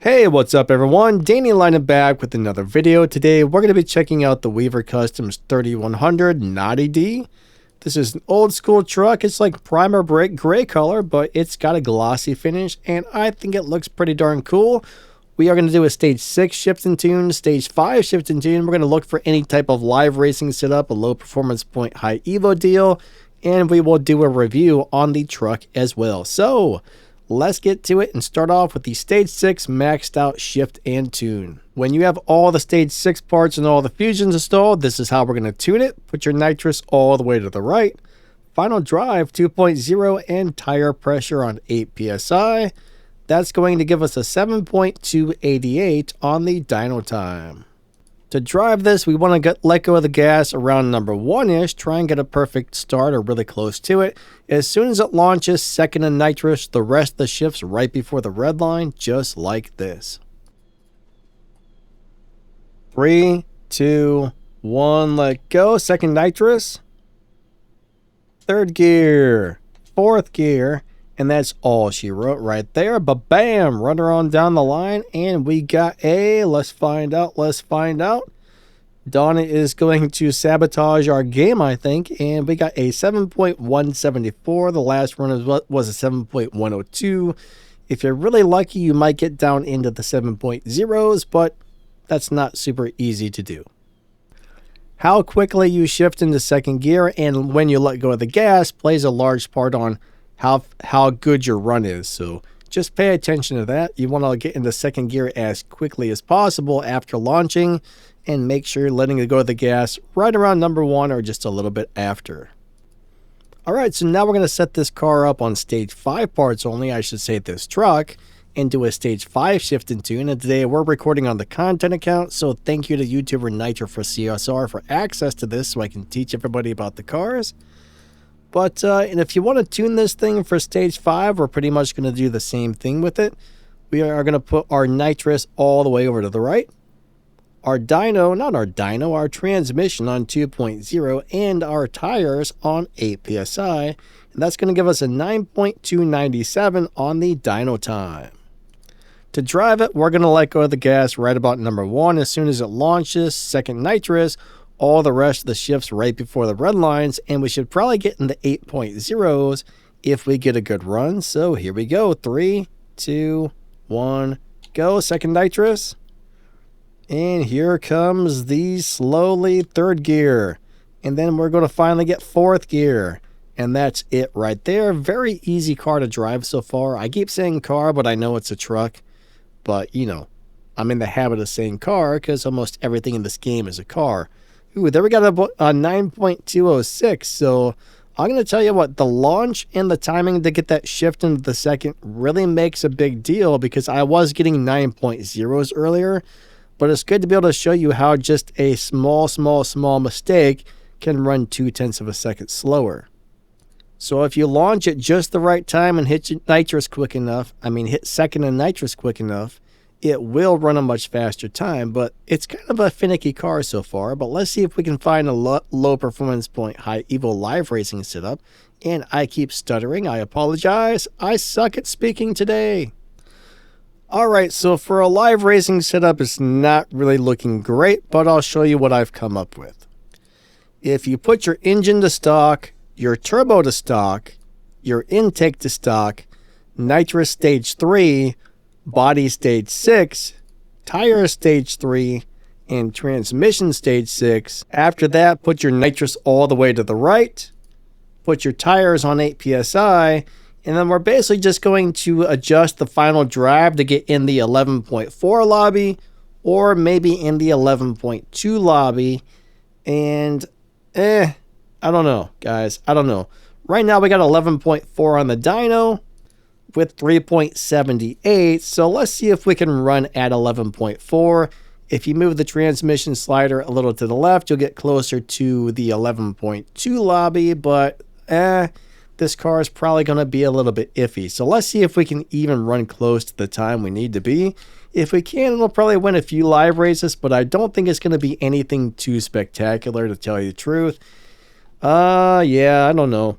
Hey, what's up everyone? Danny lining back with another video. Today we're going to be checking out the Weaver Customs 3100 Nauti D. This is an old school truck. It's like primer brick gray color, but it's got a glossy finish and I think it looks pretty darn cool. We are going to do a stage 6 shift and tune, stage 5 shift and tune. We're going to look for any type of live racing setup, a low performance point high evo deal, and we will do a review on the truck as well. So let's get to it and start off with the stage 6 maxed out shift and tune. When you have all the stage 6 parts and all the fusions installed, this is how we're going to tune it. Put your nitrous all the way to the right. Final drive 2.0 and tire pressure on 8 psi. That's going to give us a 7.288 on the dyno time. To drive this, we want to let go of the gas around number 1-ish, try and get a perfect start or really close to it. As soon as it launches, second in nitrous, the rest of the shifts right before the red line, just like this. 3, 2, 1, let go. Second nitrous. Third gear. Fourth gear. And that's all she wrote right there. But bam, run her on down the line. And we got a, let's find out. Donna is going to sabotage our game, I think. And we got a 7.174. The last run was a 7.102. If you're really lucky, you might get down into the 7.0s, but that's not super easy to do. How quickly you shift into second gear and when you let go of the gas plays a large part on how good your run is. So just pay attention to that. You want to get into second gear as quickly as possible after launching and make sure you're letting it go of the gas right around number 1 or just a little bit after. Alright, so now we're going to set this car up on stage 5 parts only, I should say this truck, and do a stage 5 shift and tune. And today we're recording on the content account, so thank you to YouTuber Nitro for CSR for access to this so I can teach everybody about the cars. But and if you want to tune this thing for stage 5, we're pretty much going to do the same thing with it. We are going to put our nitrous all the way over to the right. Our transmission on 2.0 and our tires on 8 psi. And that's going to give us a 9.297 on the dyno time. To drive it, we're going to let go of the gas right about number 1 as soon as it launches, second nitrous, all the rest of the shifts right before the red lines, and we should probably get in the 8.0s if we get a good run. So here we go. 3, 2, 1, go. Second nitrous. And here comes the slowly third gear. And then we're going to finally get fourth gear. And that's it right there. Very easy car to drive so far. I keep saying car, but I know it's a truck. But, you know, I'm in the habit of saying car because almost everything in this game is a car. Ooh, there we got a 9.206. So I'm going to tell you what, the launch and the timing to get that shift into the second really makes a big deal because I was getting 9.0s earlier. But it's good to be able to show you how just a small mistake can run 0.2 of a second slower. So if you launch at just the right time and hit your nitrous quick enough, hit second and nitrous quick enough, it will run a much faster time, but it's kind of a finicky car so far. But let's see if we can find a low performance point high evo live racing setup. And I keep stuttering. I apologize. I suck at speaking today. Alright, so for a live racing setup, it's not really looking great, but I'll show you what I've come up with. If you put your engine to stock, your turbo to stock, your intake to stock, nitrous stage 3, body stage 6, tire stage 3, and transmission stage 6. After that, put your nitrous all the way to the right, put your tires on 8 psi, and then we're basically just going to adjust the final drive to get in the 11.4 lobby or maybe in the 11.2 lobby. And I don't know, guys. I don't know. Right now we got 11.4 on the dyno with 3.78. So let's see if we can run at 11.4. If you move the transmission slider a little to the left, you'll get closer to the 11.2 lobby, but this car is probably going to be a little bit iffy. So let's see if we can even run close to the time we need to be. If we can, we'll probably win a few live races, but I don't think it's going to be anything too spectacular, to tell you the truth. Yeah, I don't know.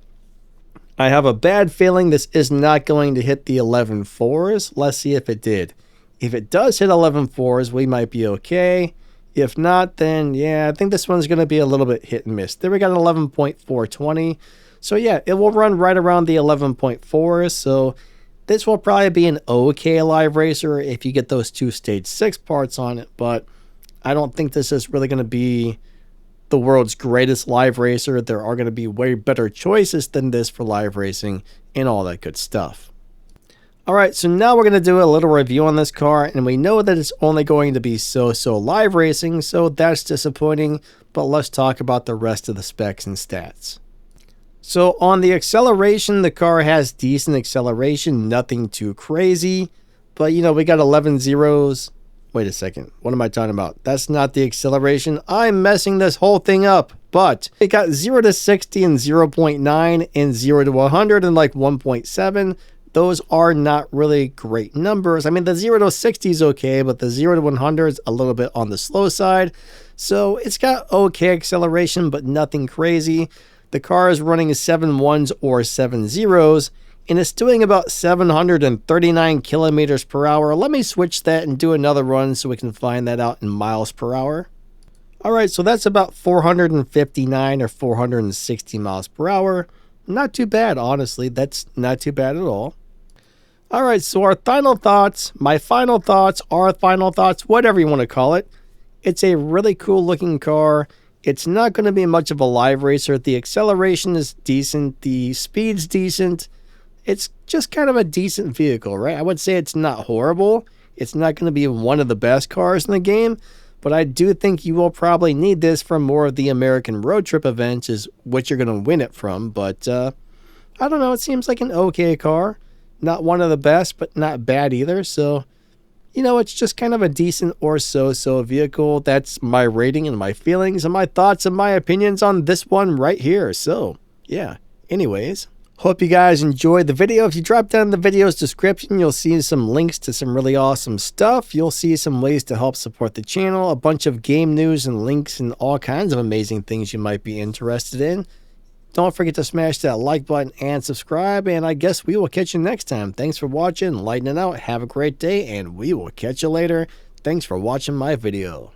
I have a bad feeling this is not going to hit the 11.4s. Let's see if it did. If it does hit 11.4s, we might be okay. If not, then yeah, I think this one's going to be a little bit hit and miss. There we got an 11.420. So yeah, it will run right around the 11.4. So this will probably be an okay live racer if you get those two stage 6 parts on it. But I don't think this is really going to be the world's greatest live racer. There are going to be way better choices than this for live racing and all that good stuff. Alright, so now we're going to do a little review on this car, and we know that it's only going to be so-so live racing, so that's disappointing, but let's talk about the rest of the specs and stats. So on the acceleration, the car has decent acceleration, nothing too crazy, but you know, we got 11 zeros. Wait a second, what am I talking about? That's not the acceleration. I'm messing this whole thing up, but it got 0 to 60 in 0.9 and 0 to 100 in like 1.7. Those are not really great numbers. I mean, the 0 to 60 is okay, but the 0 to 100 is a little bit on the slow side. So it's got okay acceleration, but nothing crazy. The car is running 7 ones or 7 zeros, and it's doing about 739 kilometers per hour. Let me switch that and do another run so we can find that out in miles per hour. Alright, so that's about 459 or 460 miles per hour. Not too bad, honestly. That's not too bad at all. Alright, so our final thoughts, my final thoughts, our final thoughts, whatever you want to call it. It's a really cool looking car. It's not going to be much of a live racer. The acceleration is decent. The speed's decent. It's just kind of a decent vehicle, right? I would say it's not horrible. It's not going to be one of the best cars in the game, but I do think you will probably need this for more of the American road trip events, is what you're going to win it from. But I don't know. It seems like an okay car. Not one of the best, but not bad either. So, you know, it's just kind of a decent or so-so vehicle. That's my rating and my feelings and my thoughts and my opinions on this one right here. So, yeah. Anyways, hope you guys enjoyed the video. If you drop down in the video's description, you'll see some links to some really awesome stuff. You'll see some ways to help support the channel, a bunch of game news and links and all kinds of amazing things you might be interested in. Don't forget to smash that like button and subscribe, and I guess we will catch you next time. Thanks for watching, lightening out, have a great day, and we will catch you later. Thanks for watching my video.